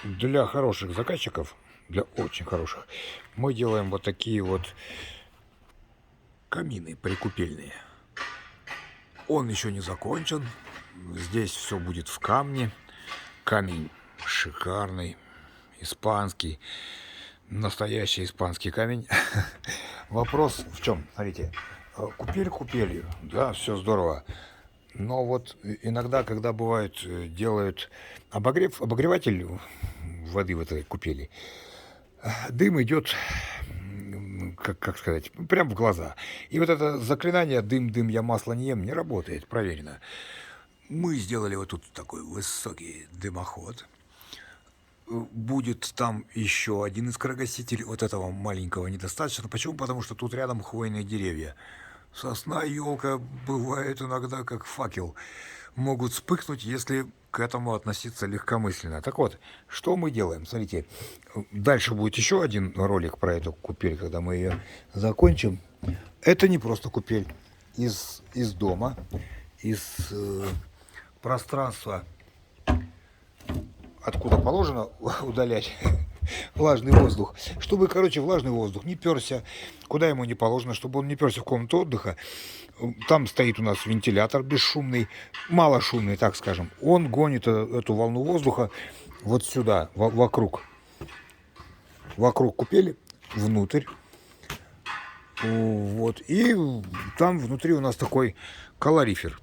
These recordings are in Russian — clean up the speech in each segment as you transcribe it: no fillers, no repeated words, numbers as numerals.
Для хороших заказчиков, для очень хороших, мы делаем вот такие вот камины прикупельные. Он еще не закончен. Здесь все будет в камне. Камень шикарный, испанский, настоящий испанский камень. Вопрос в чем? Смотрите, купель купелью, да, все здорово. Но вот иногда, когда бывает, делают обогреватель воды в этой купели, дым идет, как сказать, прям в глаза. И вот это заклинание «дым, дым, я масло не ем» не работает, проверено. Мы сделали вот тут такой высокий дымоход. Будет там еще один искрогаситель. Вот этого маленького недостаточно. Почему? Потому что тут рядом хвойные деревья. Сосна, елка бывает иногда как факел. Могут вспыхнуть, если к этому относиться легкомысленно. Так вот, что мы делаем? Смотрите, дальше будет еще один ролик про эту купель, когда мы ее закончим. Это не просто купель. Из дома, из пространства, откуда положено удалять влажный воздух, чтобы, короче, влажный воздух не перся, куда ему не положено, чтобы он не перся в комнату отдыха. Там стоит у нас вентилятор бесшумный, малошумный, так скажем. Он гонит эту волну воздуха вот сюда, вокруг купели, внутрь. Вот. И там внутри у нас такой калорифер.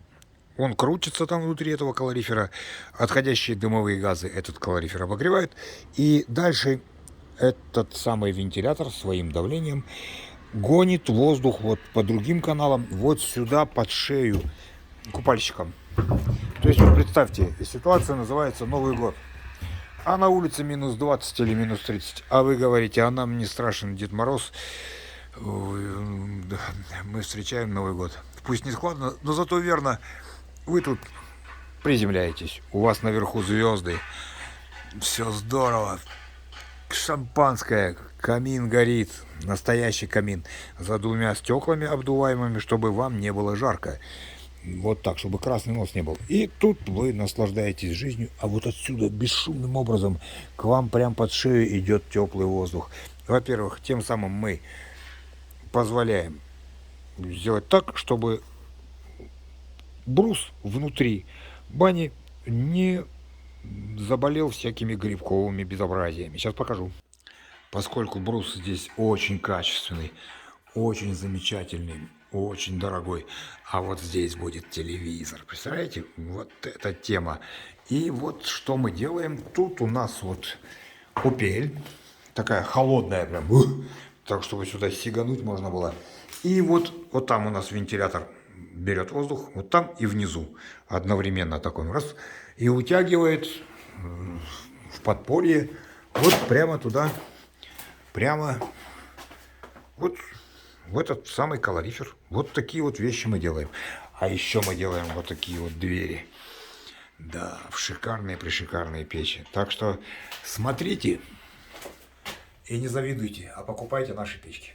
Он крутится там внутри этого калорифера. Отходящие дымовые газы этот калорифер обогревает. И дальше этот самый вентилятор своим давлением гонит воздух вот по другим каналам вот сюда под шею купальщикам. То есть вот представьте, ситуация называется Новый год. А на улице минус 20 или минус 30. А вы говорите, а нам не страшен Дед Мороз. Мы встречаем Новый год. Пусть не складно, но зато верно. Вы тут приземляетесь. У вас наверху звезды. Все здорово. Шампанское. Камин горит. Настоящий камин. За двумя стеклами обдуваемыми, чтобы вам не было жарко. Вот так, чтобы красный нос не был. И тут вы наслаждаетесь жизнью, а вот отсюда бесшумным образом к вам прям под шею идет теплый воздух. Во-первых, тем самым мы позволяем сделать так, чтобы брус внутри бани не заболел всякими грибковыми безобразиями. Сейчас покажу. Поскольку брус здесь очень качественный, очень замечательный, очень дорогой. А вот здесь будет телевизор. Представляете? Вот эта тема. И вот что мы делаем. Тут у нас вот купель. Такая холодная прям. Так, чтобы сюда сигануть можно было. И вот там у нас вентилятор берет воздух. Вот там и внизу. Одновременно такой раз. И утягивает в подполье. Вот прямо туда. Прямо вот в этот самый калорифер. Вот такие вот вещи мы делаем. А еще мы делаем вот такие вот двери. Да, в шикарные-прешикарные печи. Так что смотрите и не завидуйте, а покупайте наши печки.